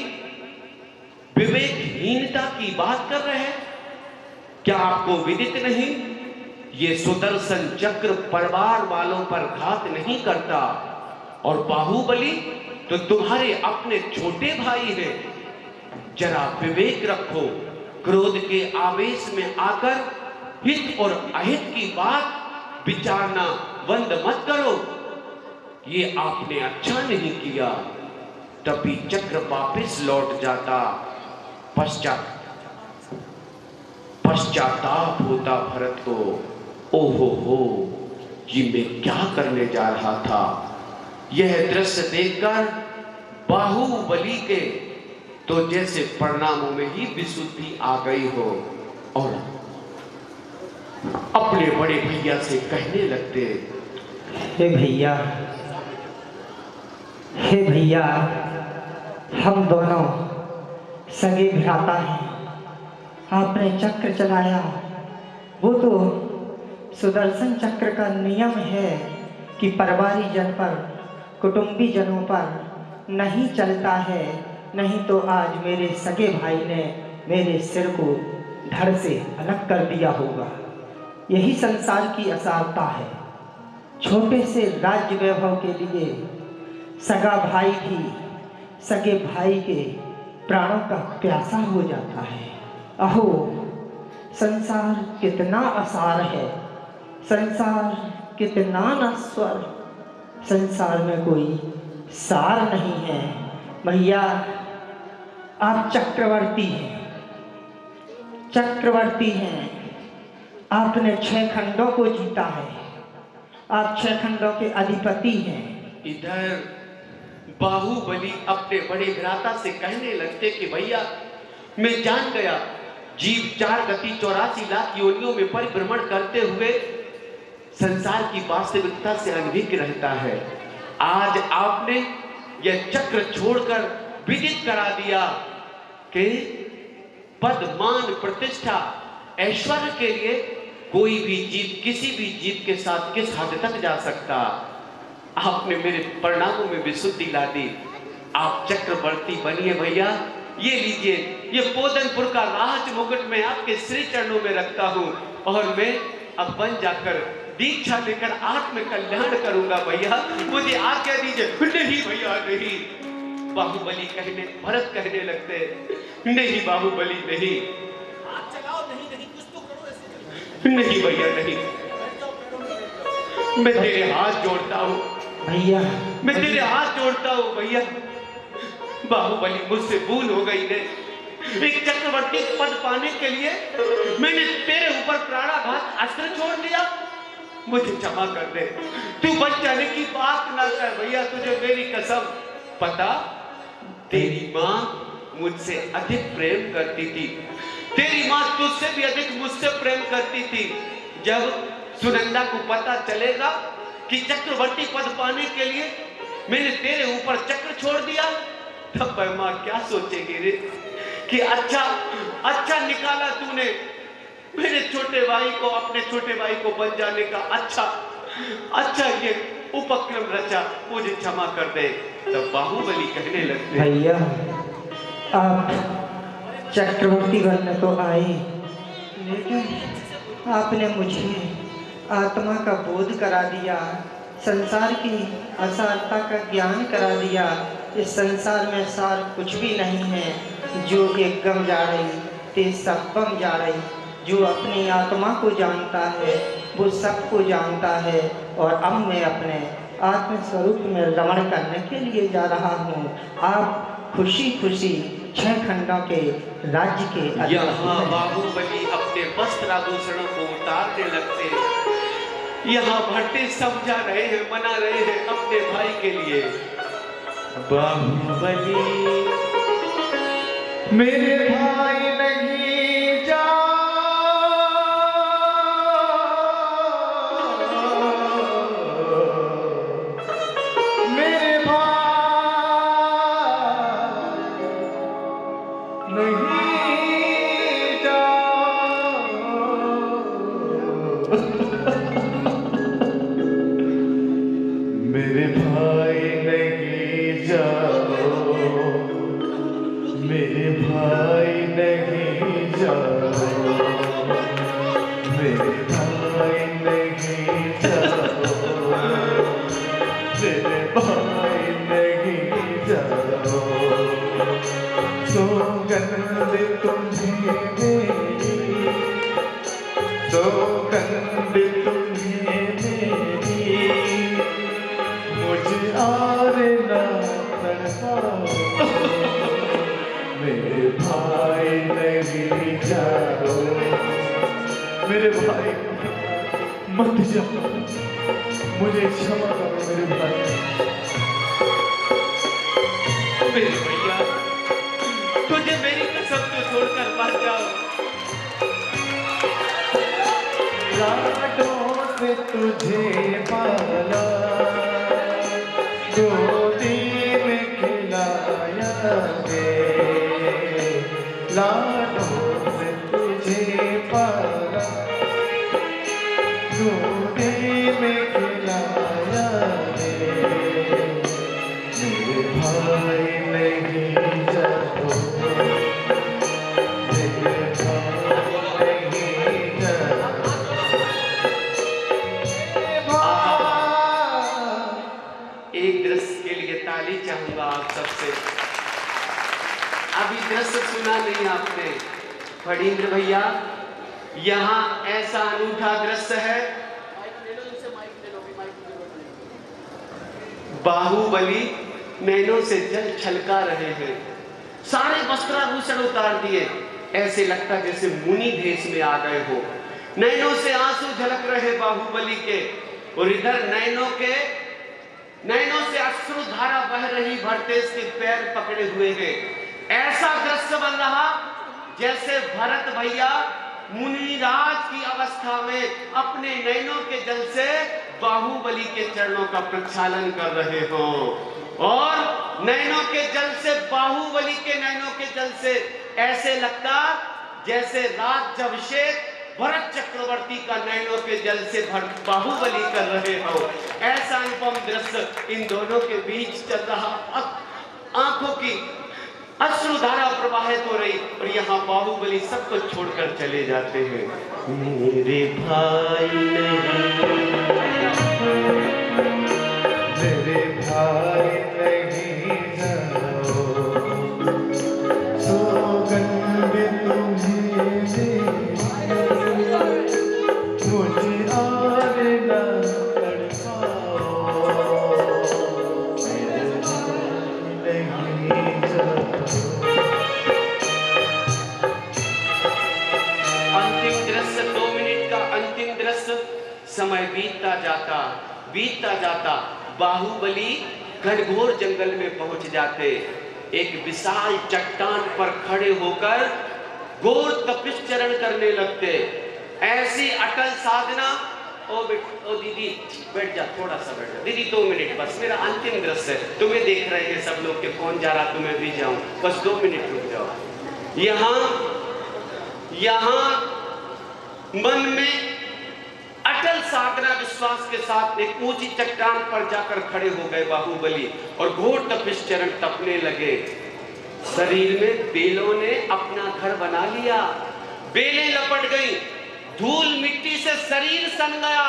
विवेकहीनता की बात कर रहे हैं। क्या आपको विदित नहीं, ये सुदर्शन चक्र परिवार वालों पर घात नहीं करता, और बाहुबली तो तुम्हारे अपने छोटे भाई हैं। जरा विवेक रखो, क्रोध के आवेश में आकर हित और अहित की बात विचारना बंद मत करो। ये आपने अच्छा नहीं किया। तभी चक्र वापिस लौट जाता। पश्चाताप होता भरत को, ओहो हो, ये मैं क्या करने जा रहा था। यह दृश्य देखकर बाहुबली के तो जैसे परिणामों में ही विशुद्धि आ गई हो, और अपने बड़े भैया से कहने लगते, हे भैया, हे भैया, हम दोनों सगे भ्राता हैं। आपने चक्र चलाया, वो तो सुदर्शन चक्र का नियम है कि परिवारी जन पर, कुटुंबी जनों पर नहीं चलता है। नहीं तो आज मेरे सगे भाई ने मेरे सिर को धड़ से अलग कर दिया होगा। यही संसार की असारता है। छोटे से राज्य वैभव के लिए सगा भाई भी सगे भाई के प्राणों का प्यासा हो जाता है। अहो, संसार कितना असार है, संसार कितना नश्वर, संसार में कोई सार नहीं है। भैया, आप चक्रवर्ती हैं, चक्रवर्ती हैं। आपने 6 खंडों को जीता है, आप 6 खंडों के अधिपति हैं। इधर बाहुबली अपने बड़े भ्राता से कहने लगते कि भैया, मैं जान गया, जीव 4 गति 84 लाख योनियों में परिभ्रमण करते हुए संसार की वास्तविकता से अनभिज्ञ रहता है। आज आपने यह चक्र छोड़कर विदित करा दिया कि पद, मान, प्रतिष्ठा, ऐश्वर्य के लिए कोई भी जीव किसी भी जीव के साथ किस हद तक जा सकता। आपने मेरे परिणामों में विशुद्धि ला दी। आप चक्रवर्ती बनिए भैया। ये लीजिए, ये पोदनपुर का राज मुकुट मैं आपके श्री चरणों में रखता हूँ, और मैं अब बन जाकर दीक्षा लेकर आत्म कल्याण करूंगा। भैया, मुझे आज्ञा दीजिए। नहीं भैया, नहीं। बाहुबली कहने, भरत कहने लगते, नहीं बाहुबली नहीं, नहीं भैया नहीं, मैं तेरे हाथ जोड़ता हूँ भैया, मैं तेरे हाथ जोड़ता हूँ भैया। बाहुबली, मुझसे भूल हो गई ने। एक चक्रवर्ती पद पाने के लिए मैंने तेरे ऊपर प्राणाघात अस्त्र छोड़ दिया। मुझे क्षमा कर दे। तू बच जाने की बात ना कर भैया, तुझे मेरी कसम। पता, तेरी माँ मुझसे अधिक प्रेम करती थी, तेरी माँ तुझसे भी अधिक मुझसे प्रेम करती थी। जब सुनंदा को पता चलेगा कि चक्रवर्ती पद पाने के लिए मैंने तेरे ऊपर चक्र छोड़ दिया, तब वह माँ क्या सोचेगी रे कि अच्छा निकाला तूने मेरे छोटे भाई को, अपने छोटे भाई को बन जाने का अच्छा ये उपक्रम रचा, मुझे क्षमा कर दे। तब बाहुबली कहने लगते, भैया, आप चक्रवर्ती बनने तो आए, लेकिन आपने मुझे आत्मा का बोध करा दिया, संसार की असारता का ज्ञान करा दिया। इस संसार में सार कुछ भी नहीं है। जो एक गम जा रही ते सब बम जा रही। जो अपनी आत्मा को जानता है वो सबको जानता है। और अब मैं अपने आत्म स्वरूप में रमण करने के लिए जा रहा हूँ। आप खुशी खुशी 6 खंडों के राज्य के यहाँ बाहुबली अपने वस्त्र आभूषणों को उतारने लगते। यहाँ भट्टे समझा रहे हैं, मना रहे हैं अपने भाई के लिए। बाहुबली मेरे भाई नहीं जा, मेरे भाई नहीं जा। मेरे भाई नहीं जाओ, मेरे भाई नहीं जाओ, मेरे भाई नहीं जाओ, मेरे भाई नहीं जाओ। सौगंध तुम्हें मेरी, सौगंध तुम्हें मेरी, मुझे और ना तड़पाओ। मेरे भाई नहीं जाओ, मेरे भाई मत जाओ, मुझे क्षमा करो मेरे भाई। मेरे भैया, तुझे मेरी कसम तो छोड़कर मर जाओ। लाडों से तुझे पाला, गोदी में खिलाया रे। लाडों से तुझे पाला, गोदी में खिलाया रे। मेरे भाई नहीं जाओ, मेरे भाई नहीं जाओ। एक दृश्य के लिए ताली चाहूंगा आप सबसे। अभी दृश्य सुना नहीं आपने फणींद्र भैया, यहाँ ऐसा अनूठा दृश्य है। बाहुबली नैनों से जल छलका रहे हैं, सारे वस्त्राभूषण उतार दिए, ऐसे लगता जैसे मुनि भेष में आ गए हो। नैनों से आंसू झलक रहे बाहुबली के, और इधर नैनों से अश्रुधारा बह रही। भरतेश के पैर पकड़े हुए हैं। ऐसा दृश्य बन रहा जैसे भरत भैया मुनिराज की अवस्था में अपने नैनों के जल से बाहुबली के चरणों का प्रक्षालन कर रहे हो, और नैनों के जल से, बाहुबली के नैनों के जल से ऐसे लगता जैसे राज्याभिषेक भरत चक्रवर्ती का नैनों के जल से बाहुबली कर रहे हो। ऐसा अनुपम दृश्य इन दोनों के बीच चल रहा। आंखों की अश्रुधारा प्रवाहित हो रही, और यहाँ बाहुबली सब कुछ छोड़कर चले जाते हैं। मेरे भाई नहीं, मेरे भाई नहीं जाओ, सौगंध तुम्हें मेरी, मुझे और ना तड़पाओ। मेरे भाई नहीं जाओ। अंतिम दृश्य, 2 मिनट का अंतिम दृश्य। समय बीतता जाता बाहुबली घनघोर जंगल में पहुंच जाते। एक विशाल चट्टान पर खड़े होकर घोर तपश्चरण करने लगते। ऐसी अटल साधना। ओ दीदी बैठ जा, थोड़ा सा बैठ जा दीदी, 2 मिनट बस, मेरा अंतिम दृश्य है। तुम्हें देख रहे हैं सब लोग के कौन जा रहा, तुम्हें भी जाऊं, बस 2 मिनट रुक जाओ। यहाँ मन में अटल साधना विश्वास के साथ एक ऊंची चट्टान पर जाकर खड़े हो गए बाहुबली, और घोर तपश्चरण तपने लगे। शरीर में बेलों ने अपना घर बना लिया, बेलें लपट गई, धूल मिट्टी से शरीर सन गया,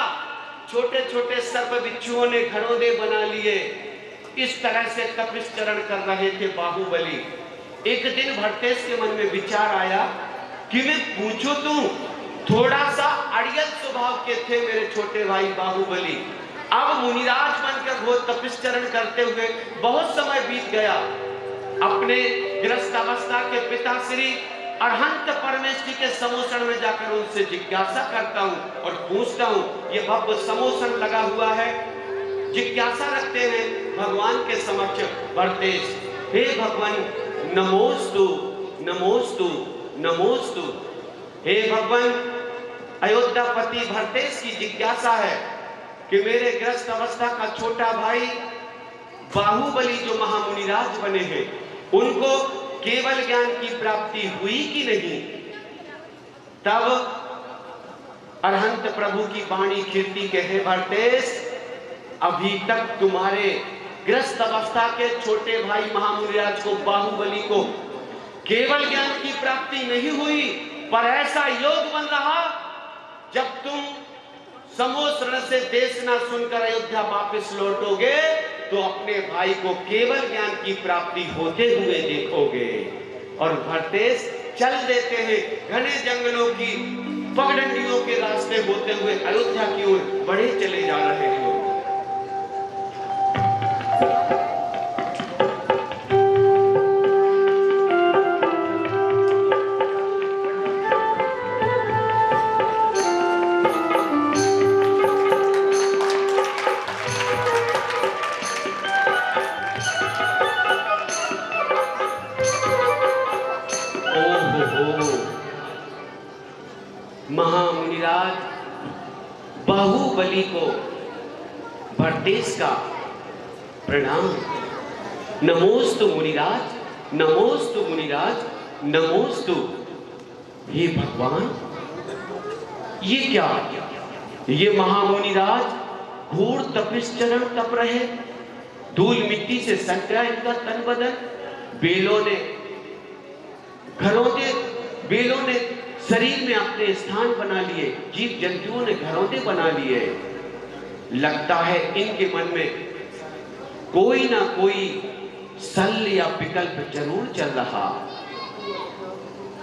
छोटे छोटे सर्प बिच्छुओं ने घरौंदे बना लिए। इस तरह से तपस्चरण कर रहे थे बाहुबली। एक दिन भरतेश के मन में विचार आया कि मैं पूछूं, तू थोड़ा सा अड़ियल स्वभाव के थे मेरे छोटे भाई बाहुबली, अब मुनिराज बनकर वो तपस्चरण करते हुए बहुत समय बीत गया। अपने गृहस्थावस्था के पिता श्री अरहंत परमेश्वरी के समोषण में जाकर उनसे जिज्ञासा करता हूं और पूछता हूं, ये भव्य समोषण लगा हुआ है, जिज्ञासा रखते हैं भगवान के समक्ष भरतेश, हे भगवान नमोस्तु नमोस्तु नमोस्तु। हे भगवान, अयोध्यापति भरतेश की जिज्ञासा है कि मेरे ग्रस्त अवस्था का छोटा भाई बाहुबली जो महामुनिराज बने हैं, उनको केवल ज्ञान की प्राप्ति हुई कि नहीं। तब अरहंत प्रभु की वाणी खिड़ती के, हे भरतेश, अभी तक तुम्हारे ग्रस्त अवस्था के छोटे भाई महामुनिराज को बाहुबली को केवल ज्ञान की प्राप्ति नहीं हुई, पर ऐसा योग बन रहा जब तुम समोषण से देश ना सुनकर अयोध्या वापस लौटोगे तो अपने भाई को केवल ज्ञान की प्राप्ति होते हुए देखोगे। और भरतेश चल देते हैं घने जंगलों की पगडंडियों के रास्ते होते हुए अयोध्या की ओर बढ़े चले जा रहे हैं। महामुनिराज बाहुबली को भरतेश का प्रणाम। नमोस्तु मुनिराज, नमोस्तु मुनिराज, नमोस्तु। हे भगवान, ये क्या, ये महामुनिराज घोर तपस्चरण तप रहे, धूल मिट्टी से सट गया इनका तन बदन, बेलों ने शरीर में अपने स्थान बना लिए, जीव जंतुओं ने घरौंदे बना लिए। लगता है इनके मन में कोई ना कोई सल या विकल्प जरूर चल रहा।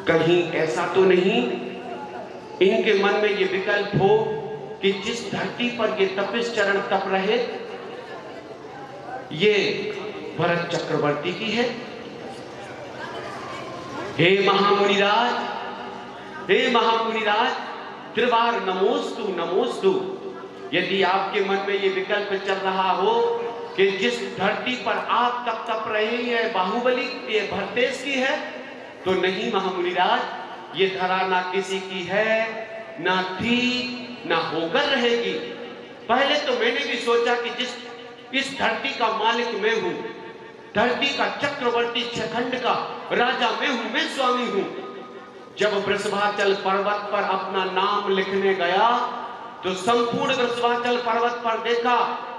कहीं ऐसा तो नहीं इनके मन में ये विकल्प हो कि जिस धरती पर ये तपस्चरण तप रहे ये भरत चक्रवर्ती की है। हे महामुनिराज, हे महामुनिराज, त्रिवार नमोस्तु नमोस्तु। यदि आपके मन में ये विकल्प चल रहा हो कि जिस धरती पर आप तप रहे हैं बाहुबली, ये भरतेश की है, तो नहीं महामुनिराज, ये धरा ना किसी की है, ना थी, ना होकर रहेगी। पहले तो मैंने भी सोचा कि इस धरती का मालिक मैं हूं, धरती का चक्रवर्ती, छखंड का राजा मैं हूं, मैं स्वामी हूं। जब वृषभाचल पर्वत पर अपना नाम लिखने गया तो संपूर्ण वृषभाचल पर्वत पर देखा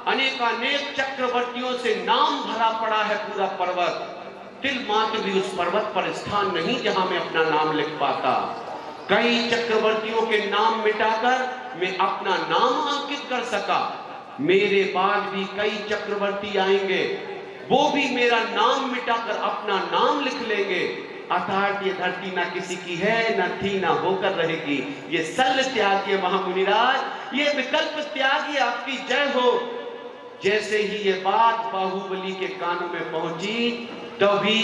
अनेकानेक चक्रवर्तियों से नाम भरा पड़ा है पूरा पर्वत। तिल मात्र भी उस पर्वत पर स्थान नहीं जहां मैं अपना नाम लिख पाता। कई चक्रवर्तियों के नाम मिटाकर मैं अपना नाम अंकित कर सका। मेरे बाद भी कई चक्रवर्ती आएंगे, वो भी मेरा नाम मिटाकर अपना नाम लिख लेंगे। अर्थात ये धरती ना किसी की है, ना थी, ना होकर रहेगी। ये सल त्यागी महामुनिराज, ये विकल्प त्यागी, आपकी जय हो। जैसे ही ये बात बाहुबली के कानों में पहुंची तभी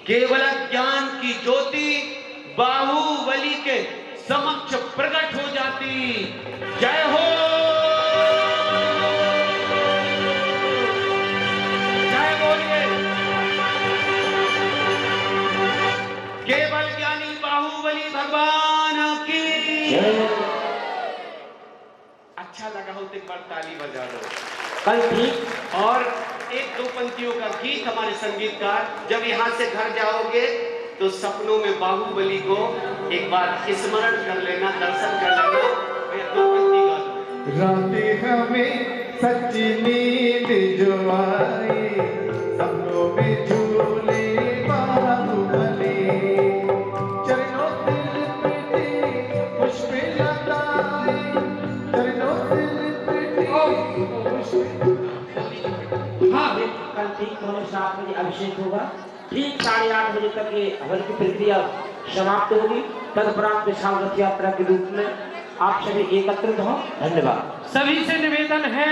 केवल ज्ञान की ज्योति बाहुबली के समक्ष प्रकट हो जाती। जय हो, जय बोलिए। केवल ज्ञानी बाहुबली भगवान की। अच्छा लगा हो तो एक बार ताली बजा दो। कल ठीक और एक दो पंक्तियों का गीत हमारे संगीतकार, जब यहाँ से घर जाओगे तो सपनों में बाहुबली को एक बार स्मरण कर लेना, दर्शन कर लेना। मैं दो पंक्ति गा दूं। रातें हमें सच्ची नींद जो आई, सपनों में झूले बाहुबली, चरणों दिल पे पुष्प 7 बजे अभिषेक होगा। ठीक 8:30 बजे तक ये हवन की प्रक्रिया समाप्त होगी। तदुपरांत विशाल रथ यात्रा के रूप में आप सभी एकत्रित हों। धन्यवाद। सभी से निवेदन है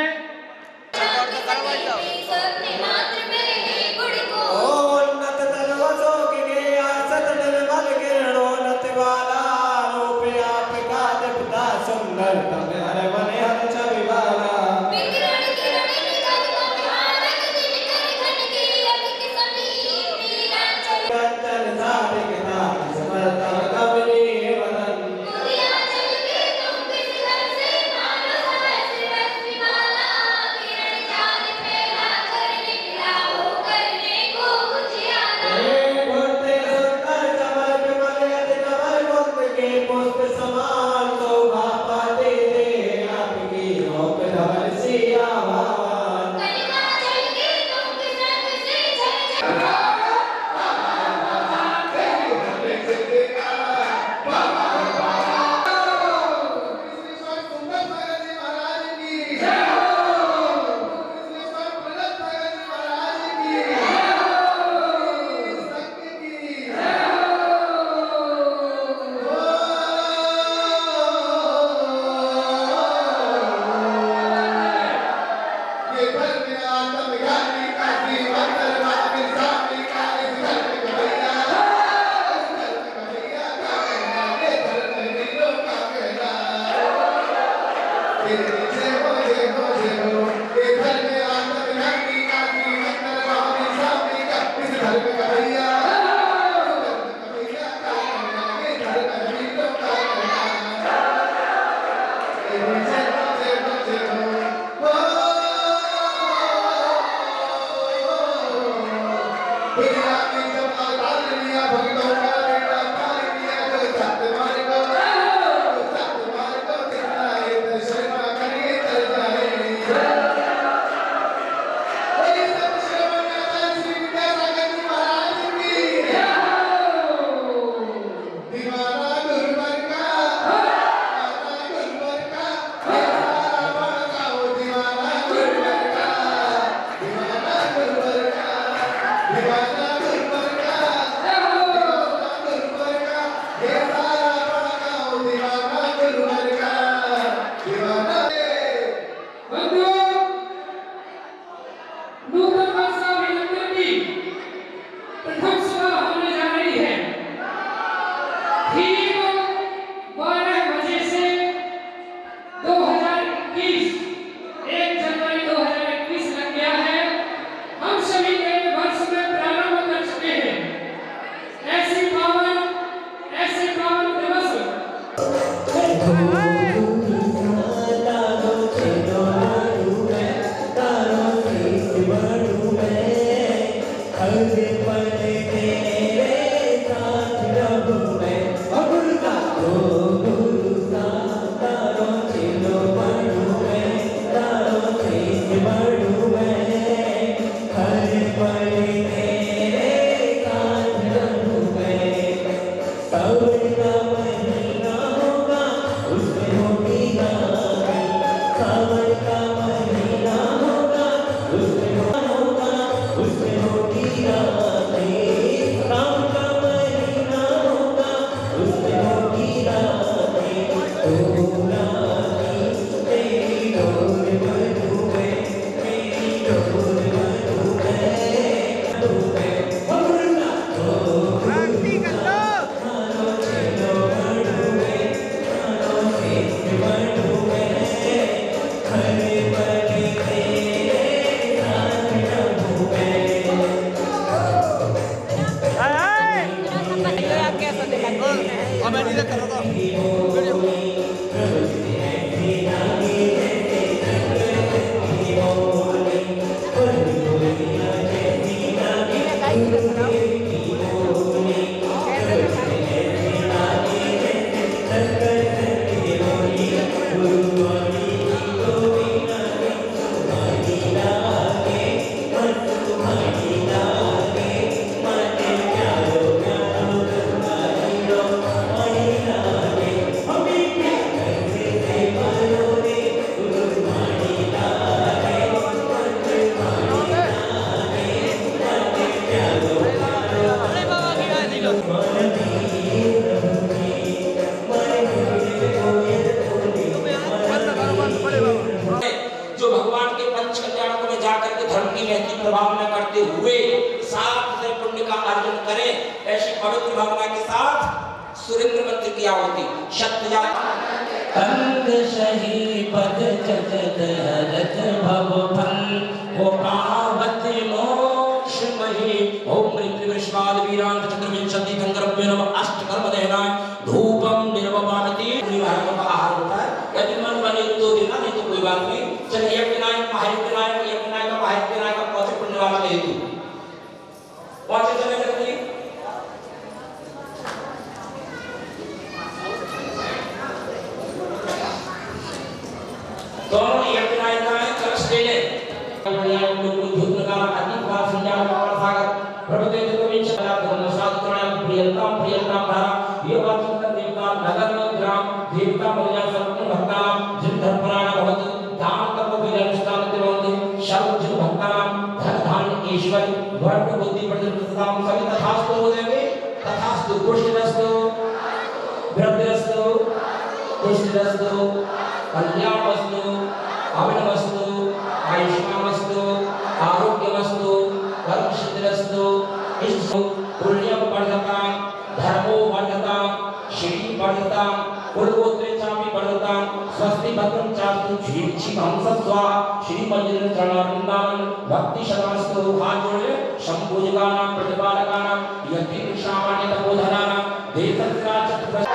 भावना के साथ सुरेंद्र मंत्र की आहुति शक्तिया कंद सही पद जगत हरत भव फल वो पावत मोक्ष मही ओम मृत्यु विश्वाल वीरांत चतुर्विंशति कंकरभ्य नमः अष्टकर्म देहनाय धूपम निर्वपानति निवारण का आहार होता है। यदि मन बने तो देना, नहीं तो कोई बात नहीं। चलिए यज्ञ नायक महायज्ञ नायक यज्ञ नायक महायज्ञ नायक पहुंचे पुण्य वाला हेतु पहुंचे चले करती दोनों यज्ञ नायक का कलश ले ले कल्याण को धूप लगा अति बार संज्ञा और सागर प्रभुते जो विच बला धर्म शास्त्र प्रियंता प्रियंता धारा ये बात सुनकर देवता नगर ग्राम देवता मौजा सर्व भक्ता जिन धर्म पुराण भवतु दान कर्म विजयनुष्ठान देवंतु सर्व जिन भक्ता धन धान्य ईश्वर वर्ण बुद्धि प्रतिष्ठा सभी तथास्तु हो जाएंगे। तथास्तु पुष्टिरस्तु वृद्धिरस्तु पुष्टिरस्तु कल्याणमस्तु अभिनवस्तु आयुष्मानस्तु आरोग्यमस्तु कर्मसिद्धिरस्तु इष्टो पुण्यं वर्धतां धर्मो वर्धतां श्री वर्धतां कुलगोत्रे चापि वर्धतां स्वस्ति भद्रं चास्तु क्षीरं सत्वा श्रीमन्दिरं चरणारविन्दानं भक्ति शतमस्तु। हाथ जोड़े शंभुजगानां प्रतिपालकानां यति सामान्य तपोधनानां देवता चतुर्थ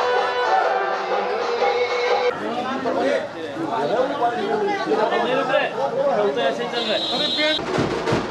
ऐसे चल रहा है।